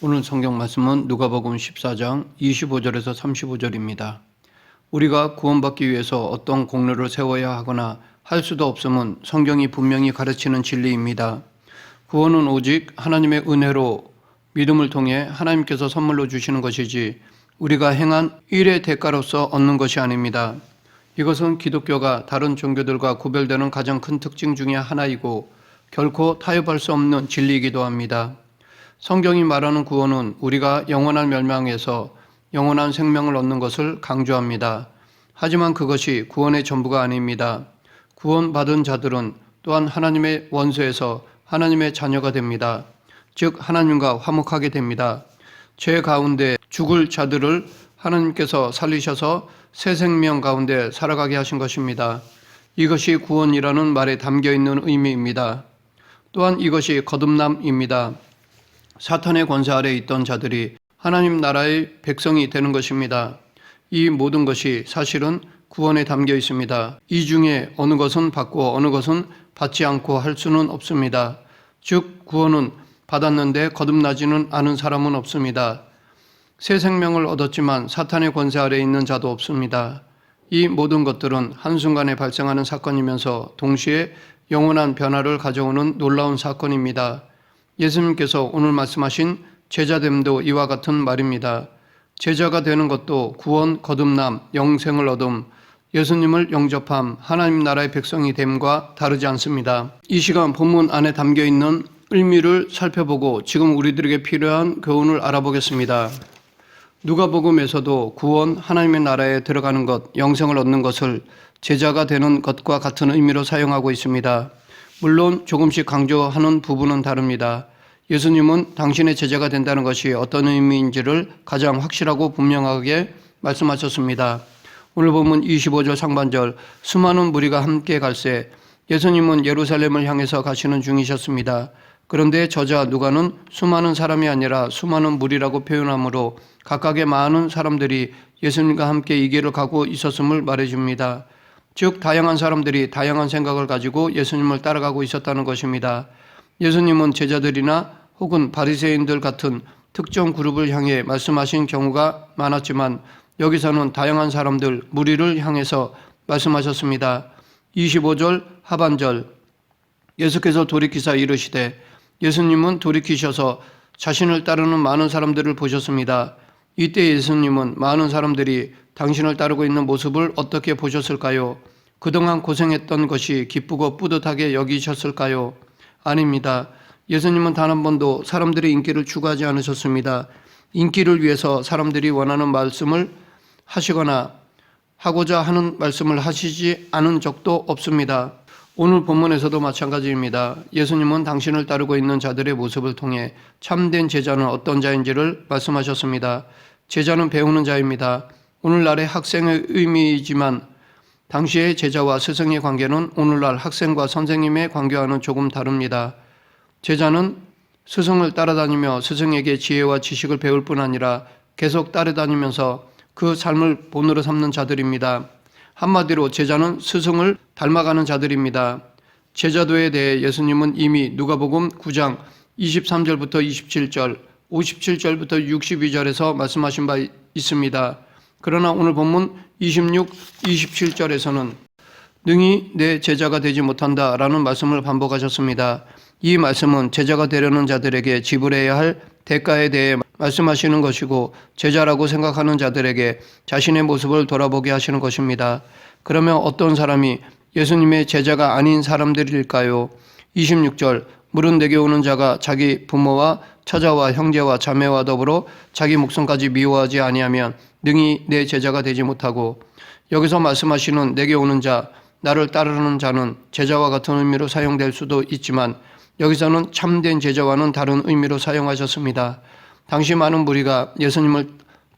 오늘 성경 말씀은 누가복음 14장 25절에서 35절입니다. 우리가 구원받기 위해서 어떤 공로를 세워야 하거나 할 수도 없음은 성경이 분명히 가르치는 진리입니다. 구원은 오직 하나님의 은혜로 믿음을 통해 하나님께서 선물로 주시는 것이지 우리가 행한 일의 대가로서 얻는 것이 아닙니다. 이것은 기독교가 다른 종교들과 구별되는 가장 큰 특징 중에 하나이고 결코 타협할 수 없는 진리이기도 합니다. 성경이 말하는 구원은 우리가 영원한 멸망에서 영원한 생명을 얻는 것을 강조합니다. 하지만 그것이 구원의 전부가 아닙니다. 구원받은 자들은 또한 하나님의 원수에서 하나님의 자녀가 됩니다. 즉 하나님과 화목하게 됩니다. 죄 가운데 죽을 자들을 하나님께서 살리셔서 새 생명 가운데 살아가게 하신 것입니다. 이것이 구원이라는 말에 담겨있는 의미입니다. 또한 이것이 거듭남입니다. 사탄의 권세 아래에 있던 자들이 하나님 나라의 백성이 되는 것입니다. 이 모든 것이 사실은 구원에 담겨 있습니다. 이 중에 어느 것은 받고 어느 것은 받지 않고 할 수는 없습니다. 즉 구원은 받았는데 거듭나지는 않은 사람은 없습니다. 새 생명을 얻었지만 사탄의 권세 아래에 있는 자도 없습니다. 이 모든 것들은 한순간에 발생하는 사건이면서 동시에 영원한 변화를 가져오는 놀라운 사건입니다. 예수님께서 오늘 말씀하신 제자됨도 이와 같은 말입니다. 제자가 되는 것도 구원, 거듭남, 영생을 얻음, 예수님을 영접함, 하나님 나라의 백성이 됨과 다르지 않습니다. 이 시간 본문 안에 담겨있는 의미를 살펴보고 지금 우리들에게 필요한 교훈을 알아보겠습니다. 누가복음에서도 구원, 하나님의 나라에 들어가는 것, 영생을 얻는 것을 제자가 되는 것과 같은 의미로 사용하고 있습니다. 물론 조금씩 강조하는 부분은 다릅니다. 예수님은 당신의 제자가 된다는 것이 어떤 의미인지를 가장 확실하고 분명하게 말씀하셨습니다. 오늘 본문 25절 상반절 수많은 무리가 함께 갈새 예수님은 예루살렘을 향해서 가시는 중이셨습니다. 그런데 저자 누가는 수많은 사람이 아니라 수많은 무리라고 표현하므로 각각의 많은 사람들이 예수님과 함께 이 길을 가고 있었음을 말해줍니다. 즉 다양한 사람들이 다양한 생각을 가지고 예수님을 따라가고 있었다는 것입니다. 예수님은 제자들이나 혹은 바리새인들 같은 특정 그룹을 향해 말씀하신 경우가 많았지만 여기서는 다양한 사람들, 무리를 향해서 말씀하셨습니다. 25절 하반절 예수께서 돌이키사 이르시되 예수님은 돌이키셔서 자신을 따르는 많은 사람들을 보셨습니다. 이때 예수님은 많은 사람들이 당신을 따르고 있는 모습을 어떻게 보셨을까요? 그동안 고생했던 것이 기쁘고 뿌듯하게 여기셨을까요? 아닙니다. 예수님은 단 한 번도 사람들의 인기를 추구하지 않으셨습니다. 인기를 위해서 사람들이 원하는 말씀을 하시거나 하고자 하는 말씀을 하시지 않은 적도 없습니다. 오늘 본문에서도 마찬가지입니다. 예수님은 당신을 따르고 있는 자들의 모습을 통해 참된 제자는 어떤 자인지를 말씀하셨습니다. 제자는 배우는 자입니다. 오늘날의 학생의 의미이지만 당시의 제자와 스승의 관계는 오늘날 학생과 선생님의 관계와는 조금 다릅니다. 제자는 스승을 따라다니며 스승에게 지혜와 지식을 배울 뿐 아니라 계속 따라다니면서 그 삶을 본으로 삼는 자들입니다. 한마디로 제자는 스승을 닮아가는 자들입니다. 제자도에 대해 예수님은 이미 누가복음 9장 23절부터 27절, 57절부터 62절에서 말씀하신 바 있습니다. 그러나 오늘 본문 26, 27절에서는 능히 내 제자가 되지 못한다라는 말씀을 반복하셨습니다. 이 말씀은 제자가 되려는 자들에게 지불해야 할 대가에 대해 말씀하시는 것이고 제자라고 생각하는 자들에게 자신의 모습을 돌아보게 하시는 것입니다. 그러면 어떤 사람이 예수님의 제자가 아닌 사람들일까요? 26절 물은 내게 오는 자가 자기 부모와 처자와 형제와 자매와 더불어 자기 목숨까지 미워하지 아니하면 능히 내 제자가 되지 못하고, 여기서 말씀하시는 내게 오는 자, 나를 따르는 자는 제자와 같은 의미로 사용될 수도 있지만 여기서는 참된 제자와는 다른 의미로 사용하셨습니다. 당시 많은 무리가 예수님을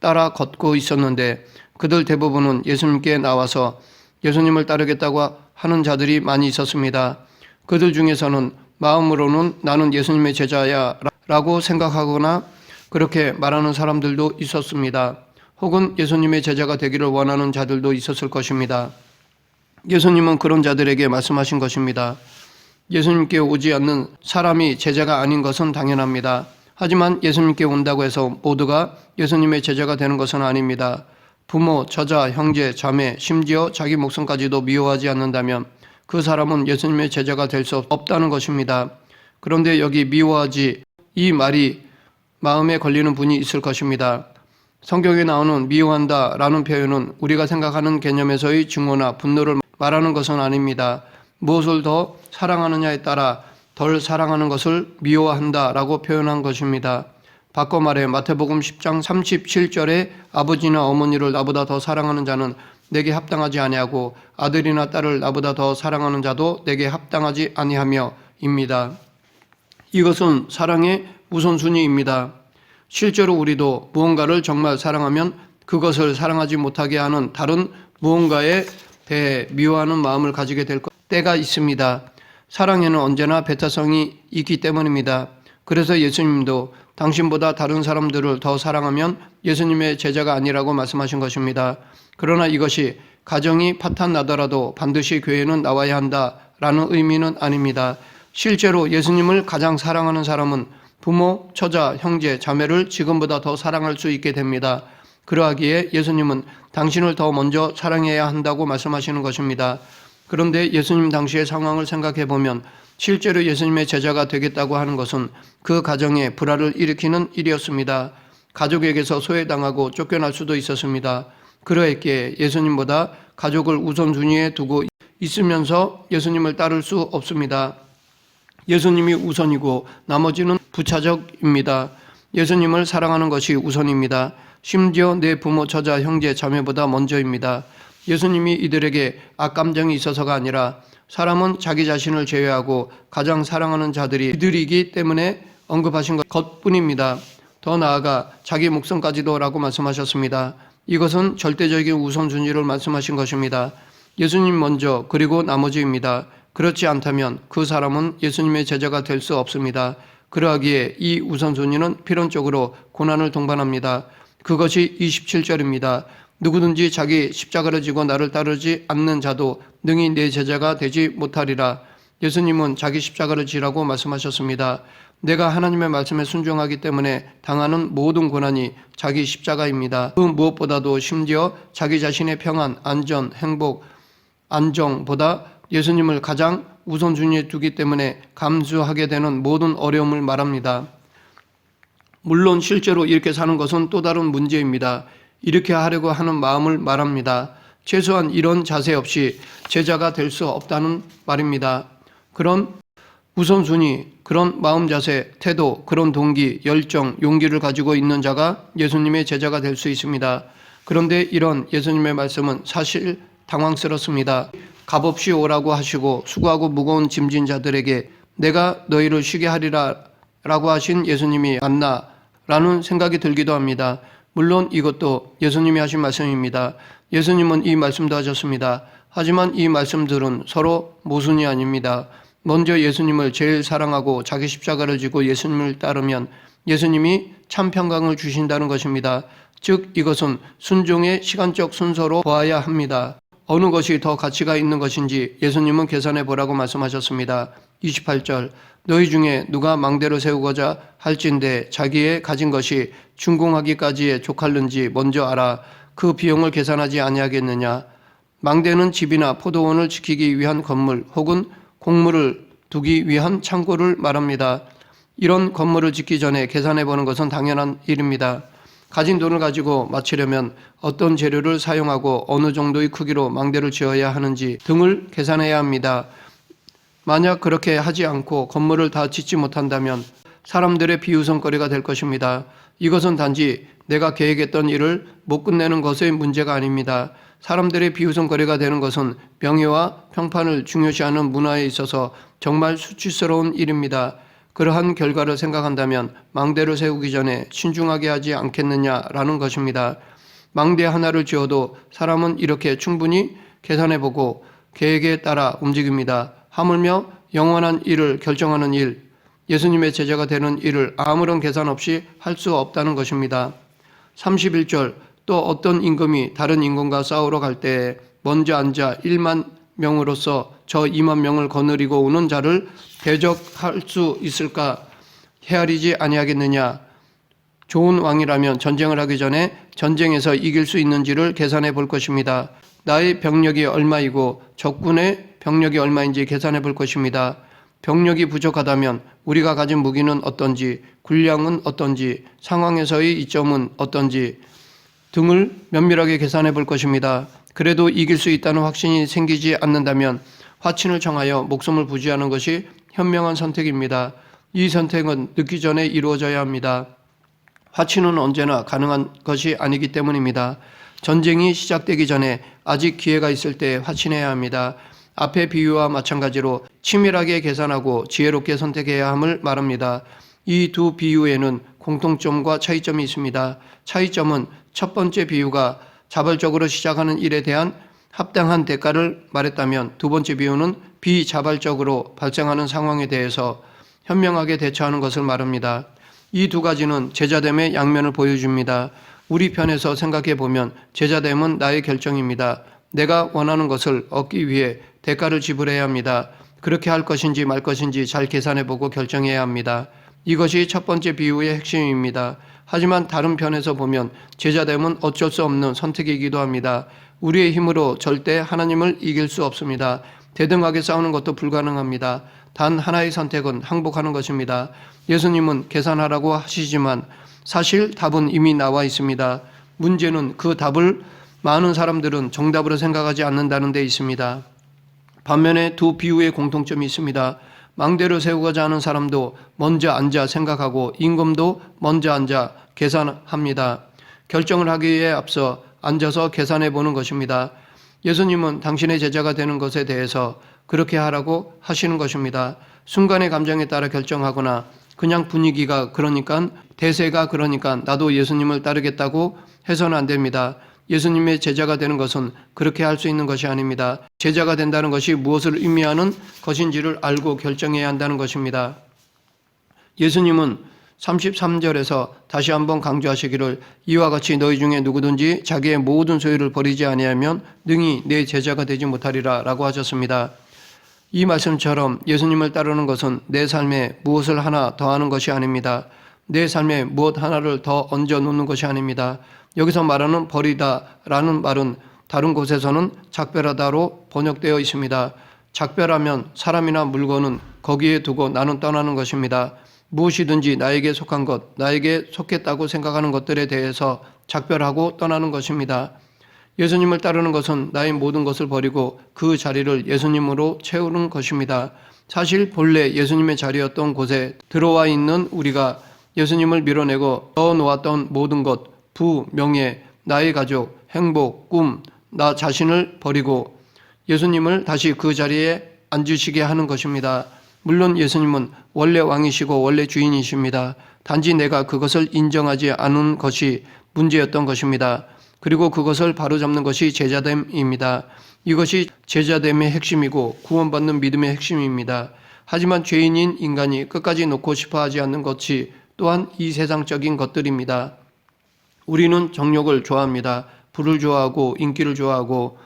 따라 걷고 있었는데 그들 대부분은 예수님께 나와서 예수님을 따르겠다고 하는 자들이 많이 있었습니다. 그들 중에서는 마음으로는 나는 예수님의 제자야 라고 생각하거나 그렇게 말하는 사람들도 있었습니다. 혹은 예수님의 제자가 되기를 원하는 자들도 있었을 것입니다. 예수님은 그런 자들에게 말씀하신 것입니다. 예수님께 오지 않는 사람이 제자가 아닌 것은 당연합니다. 하지만 예수님께 온다고 해서 모두가 예수님의 제자가 되는 것은 아닙니다. 부모, 처자, 형제, 자매, 심지어 자기 목숨까지도 미워하지 않는다면 그 사람은 예수님의 제자가 될 수 없다는 것입니다. 그런데 여기 미워하지, 이 말이 마음에 걸리는 분이 있을 것입니다. 성경에 나오는 미워한다 라는 표현은 우리가 생각하는 개념에서의 증오나 분노를 말하는 것은 아닙니다. 무엇을 더 사랑하느냐에 따라 덜 사랑하는 것을 미워한다 라고 표현한 것입니다. 바꿔 말해 마태복음 10장 37절에 아버지나 어머니를 나보다 더 사랑하는 자는 내게 합당하지 아니하고 아들이나 딸을 나보다 더 사랑하는 자도 내게 합당하지 아니하며 입니다. 이것은 사랑의 우선순위입니다. 실제로 우리도 무언가를 정말 사랑하면 그것을 사랑하지 못하게 하는 다른 무언가에 대해 미워하는 마음을 가지게 될 때가 있습니다. 사랑에는 언제나 배타성이 있기 때문입니다. 그래서 예수님도 당신보다 다른 사람들을 더 사랑하면 예수님의 제자가 아니라고 말씀하신 것입니다. 그러나 이것이 가정이 파탄 나더라도 반드시 교회는 나와야 한다라는 의미는 아닙니다. 실제로 예수님을 가장 사랑하는 사람은 부모, 처자, 형제, 자매를 지금보다 더 사랑할 수 있게 됩니다. 그러하기에 예수님은 당신을 더 먼저 사랑해야 한다고 말씀하시는 것입니다. 그런데 예수님 당시의 상황을 생각해 보면 실제로 예수님의 제자가 되겠다고 하는 것은 그 가정에 불화를 일으키는 일이었습니다. 가족에게서 소외당하고 쫓겨날 수도 있었습니다. 그러했기에 예수님보다 가족을 우선순위에 두고 있으면서 예수님을 따를 수 없습니다. 예수님이 우선이고 나머지는 부차적입니다. 예수님을 사랑하는 것이 우선입니다. 심지어 내 부모, 처자, 형제, 자매보다 먼저입니다. 예수님이 이들에게 악감정이 있어서가 아니라 사람은 자기 자신을 제외하고 가장 사랑하는 자들이 이들이기 때문에 언급하신 것뿐입니다. 더 나아가 자기 목숨까지도 라고 말씀하셨습니다. 이것은 절대적인 우선순위를 말씀하신 것입니다. 예수님 먼저 그리고 나머지입니다. 그렇지 않다면 그 사람은 예수님의 제자가 될 수 없습니다. 그러하기에 이 우선순위는 필연적으로 고난을 동반합니다. 그것이 27절입니다. 누구든지 자기 십자가를 지고 나를 따르지 않는 자도 능히 내 제자가 되지 못하리라. 예수님은 자기 십자가를 지라고 말씀하셨습니다. 내가 하나님의 말씀에 순종하기 때문에 당하는 모든 고난이 자기 십자가입니다. 그 무엇보다도 심지어 자기 자신의 평안, 안전, 행복, 안정보다 예수님을 가장 우선순위에 두기 때문에 감수하게 되는 모든 어려움을 말합니다. 물론 실제로 이렇게 사는 것은 또 다른 문제입니다. 이렇게 하려고 하는 마음을 말합니다. 최소한 이런 자세 없이 제자가 될 수 없다는 말입니다. 그런 우선순위, 그런 마음 자세, 태도, 그런 동기, 열정, 용기를 가지고 있는 자가 예수님의 제자가 될 수 있습니다. 그런데 이런 예수님의 말씀은 사실 당황스럽습니다. 값없이 오라고 하시고 수고하고 무거운 짐진 자들에게 내가 너희를 쉬게 하리라 라고 하신 예수님이 맞나? 라는 생각이 들기도 합니다. 물론 이것도 예수님이 하신 말씀입니다. 예수님은 이 말씀도 하셨습니다. 하지만 이 말씀들은 서로 모순이 아닙니다. 먼저 예수님을 제일 사랑하고 자기 십자가를 지고 예수님을 따르면 예수님이 참 평강을 주신다는 것입니다. 즉 이것은 순종의 시간적 순서로 보아야 합니다. 어느 것이 더 가치가 있는 것인지 예수님은 계산해 보라고 말씀하셨습니다. 28절 너희 중에 누가 망대를 세우고자 할진대 자기의 가진 것이 준공하기까지에 족할는지 먼저 알아 그 비용을 계산하지 아니하겠느냐. 망대는 집이나 포도원을 지키기 위한 건물 혹은 곡물을 두기 위한 창고를 말합니다. 이런 건물을 짓기 전에 계산해 보는 것은 당연한 일입니다. 가진 돈을 가지고 마치려면 어떤 재료를 사용하고 어느 정도의 크기로 망대를 지어야 하는지 등을 계산해야 합니다. 만약 그렇게 하지 않고 건물을 다 짓지 못한다면 사람들의 비웃음거리가 될 것입니다. 이것은 단지 내가 계획했던 일을 못 끝내는 것의 문제가 아닙니다. 사람들의 비웃음거리가 되는 것은 명예와 평판을 중요시하는 문화에 있어서 정말 수치스러운 일입니다. 그러한 결과를 생각한다면 망대를 세우기 전에 신중하게 하지 않겠느냐라는 것입니다. 망대 하나를 지어도 사람은 이렇게 충분히 계산해보고 계획에 따라 움직입니다. 하물며 영원한 일을 결정하는 일, 예수님의 제자가 되는 일을 아무런 계산 없이 할 수 없다는 것입니다. 31절 또 어떤 임금이 다른 임금과 싸우러 갈 때에 먼저 앉아 1만 명으로서 저 2만 명을 거느리고 오는 자를 대적할 수 있을까? 헤아리지 아니하겠느냐. 좋은 왕이라면 전쟁을 하기 전에 전쟁에서 이길 수 있는지를 계산해 볼 것입니다. 나의 병력이 얼마이고 적군의 병력이 얼마인지 계산해 볼 것입니다. 병력이 부족하다면 우리가 가진 무기는 어떤지, 군량은 어떤지, 상황에서의 이점은 어떤지 등을 면밀하게 계산해 볼 것입니다. 그래도 이길 수 있다는 확신이 생기지 않는다면 화친을 청하여 목숨을 부지하는 것이 현명한 선택입니다. 이 선택은 늦기 전에 이루어져야 합니다. 화친은 언제나 가능한 것이 아니기 때문입니다. 전쟁이 시작되기 전에 아직 기회가 있을 때 화친해야 합니다. 앞의 비유와 마찬가지로 치밀하게 계산하고 지혜롭게 선택해야 함을 말합니다. 이 두 비유에는 공통점과 차이점이 있습니다. 차이점은 첫 번째 비유가 자발적으로 시작하는 일에 대한 합당한 대가를 말했다면 두 번째 비유는 비자발적으로 발생하는 상황에 대해서 현명하게 대처하는 것을 말합니다. 이 두 가지는 제자됨의 양면을 보여줍니다. 우리 편에서 생각해 보면 제자됨은 나의 결정입니다. 내가 원하는 것을 얻기 위해 대가를 지불해야 합니다. 그렇게 할 것인지 말 것인지 잘 계산해 보고 결정해야 합니다. 이것이 첫 번째 비유의 핵심입니다. 하지만 다른 편에서 보면 제자됨은 어쩔 수 없는 선택이기도 합니다. 우리의 힘으로 절대 하나님을 이길 수 없습니다. 대등하게 싸우는 것도 불가능합니다. 단 하나의 선택은 항복하는 것입니다. 예수님은 계산하라고 하시지만 사실 답은 이미 나와 있습니다. 문제는 그 답을 많은 사람들은 정답으로 생각하지 않는다는 데 있습니다. 반면에 두 비유의 공통점이 있습니다. 망대를 세우고자 하는 사람도 먼저 앉아 생각하고 임금도 먼저 앉아 계산합니다. 결정을 하기에 앞서 앉아서 계산해 보는 것입니다. 예수님은 당신의 제자가 되는 것에 대해서 그렇게 하라고 하시는 것입니다. 순간의 감정에 따라 결정하거나 그냥 분위기가 그러니까 대세가 그러니까 나도 예수님을 따르겠다고 해서는 안 됩니다. 예수님의 제자가 되는 것은 그렇게 할 수 있는 것이 아닙니다. 제자가 된다는 것이 무엇을 의미하는 것인지를 알고 결정해야 한다는 것입니다. 예수님은 33절에서 다시 한번 강조하시기를 이와 같이 너희 중에 누구든지 자기의 모든 소유를 버리지 아니하면 능히 내 제자가 되지 못하리라 라고 하셨습니다. 이 말씀처럼 예수님을 따르는 것은 내 삶에 무엇을 하나 더하는 것이 아닙니다. 내 삶에 무엇 하나를 더 얹어 놓는 것이 아닙니다. 여기서 말하는 버리다라는 말은 다른 곳에서는 작별하다로 번역되어 있습니다. 작별하면 사람이나 물건은 거기에 두고 나는 떠나는 것입니다. 무엇이든지 나에게 속한 것, 나에게 속했다고 생각하는 것들에 대해서 작별하고 떠나는 것입니다. 예수님을 따르는 것은 나의 모든 것을 버리고 그 자리를 예수님으로 채우는 것입니다. 사실 본래 예수님의 자리였던 곳에 들어와 있는 우리가 예수님을 밀어내고 넣어놓았던 모든 것, 부, 명예, 나의 가족, 행복, 꿈, 나 자신을 버리고 예수님을 다시 그 자리에 앉으시게 하는 것입니다. 물론 예수님은 원래 왕이시고 원래 주인이십니다. 단지 내가 그것을 인정하지 않은 것이 문제였던 것입니다. 그리고 그것을 바로잡는 것이 제자됨입니다. 이것이 제자됨의 핵심이고 구원받는 믿음의 핵심입니다. 하지만 죄인인 인간이 끝까지 놓고 싶어 하지 않는 것이 또한 이 세상적인 것들입니다. 우리는 정욕을 좋아합니다. 부를 좋아하고 인기를 좋아하고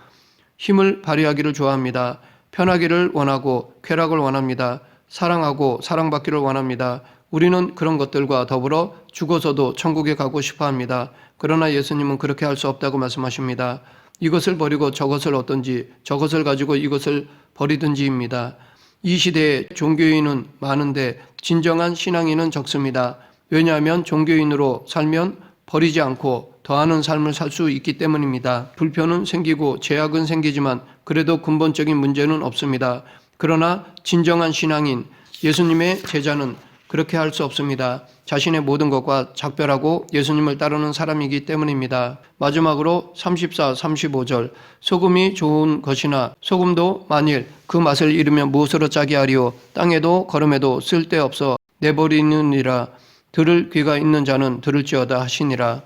힘을 발휘하기를 좋아합니다. 편하기를 원하고 쾌락을 원합니다. 사랑하고 사랑받기를 원합니다. 우리는 그런 것들과 더불어 죽어서도 천국에 가고 싶어 합니다. 그러나 예수님은 그렇게 할 수 없다고 말씀하십니다. 이것을 버리고 저것을 얻든지 저것을 가지고 이것을 버리든지입니다. 이 시대에 종교인은 많은데 진정한 신앙인은 적습니다. 왜냐하면 종교인으로 살면 버리지 않고 더하는 삶을 살 수 있기 때문입니다. 불편은 생기고 제약은 생기지만 그래도 근본적인 문제는 없습니다. 그러나 진정한 신앙인, 예수님의 제자는 그렇게 할 수 없습니다. 자신의 모든 것과 작별하고 예수님을 따르는 사람이기 때문입니다. 마지막으로 34, 35절 소금이 좋은 것이나 소금도 만일 그 맛을 잃으면 무엇으로 짜게 하리요 땅에도 거름에도 쓸데없어 내버리느니라. 들을 귀가 있는 자는 들을지어다 하시니라.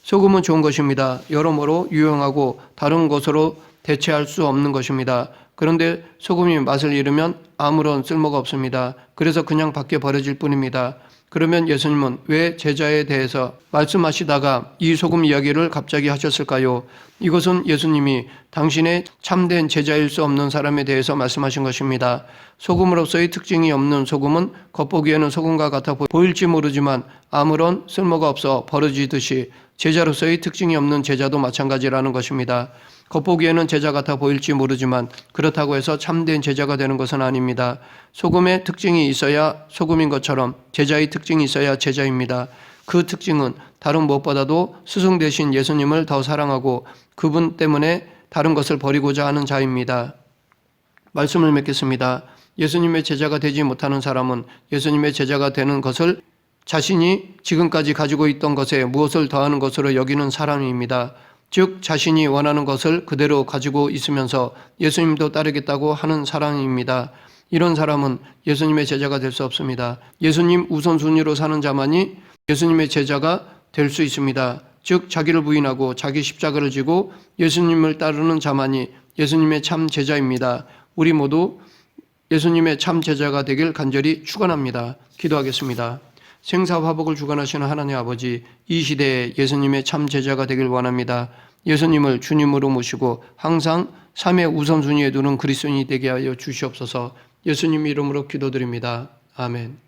소금은 좋은 것입니다. 여러모로 유용하고 다른 것으로 대체할 수 없는 것입니다. 그런데 소금이 맛을 잃으면 아무런 쓸모가 없습니다. 그래서 그냥 밖에 버려질 뿐입니다. 그러면 예수님은 왜 제자에 대해서 말씀하시다가 이 소금 이야기를 갑자기 하셨을까요? 이것은 예수님이 당신의 참된 제자일 수 없는 사람에 대해서 말씀하신 것입니다. 소금으로서의 특징이 없는 소금은 겉보기에는 소금과 같아 보일지 모르지만 아무런 쓸모가 없어 버려지듯이 제자로서의 특징이 없는 제자도 마찬가지라는 것입니다. 겉보기에는 제자 같아 보일지 모르지만 그렇다고 해서 참된 제자가 되는 것은 아닙니다. 소금의 특징이 있어야 소금인 것처럼 제자의 특징이 있어야 제자입니다. 그 특징은 다른 무엇보다도 스승 되신 예수님을 더 사랑하고 그분 때문에 다른 것을 버리고자 하는 자입니다. 말씀을 맺겠습니다. 예수님의 제자가 되지 못하는 사람은 예수님의 제자가 되는 것을 자신이 지금까지 가지고 있던 것에 무엇을 더하는 것으로 여기는 사람입니다. 즉 자신이 원하는 것을 그대로 가지고 있으면서 예수님도 따르겠다고 하는 사람입니다. 이런 사람은 예수님의 제자가 될 수 없습니다. 예수님 우선순위로 사는 자만이 예수님의 제자가 될 수 있습니다. 즉 자기를 부인하고 자기 십자가를 지고 예수님을 따르는 자만이 예수님의 참 제자입니다. 우리 모두 예수님의 참 제자가 되길 간절히 축원합니다. 기도하겠습니다. 생사화복을 주관하시는 하나님 아버지, 이 시대에 예수님의 참 제자가 되길 원합니다. 예수님을 주님으로 모시고 항상 삶의 우선순위에 두는 그리스도인이 되게 하여 주시옵소서. 예수님 이름으로 기도드립니다. 아멘.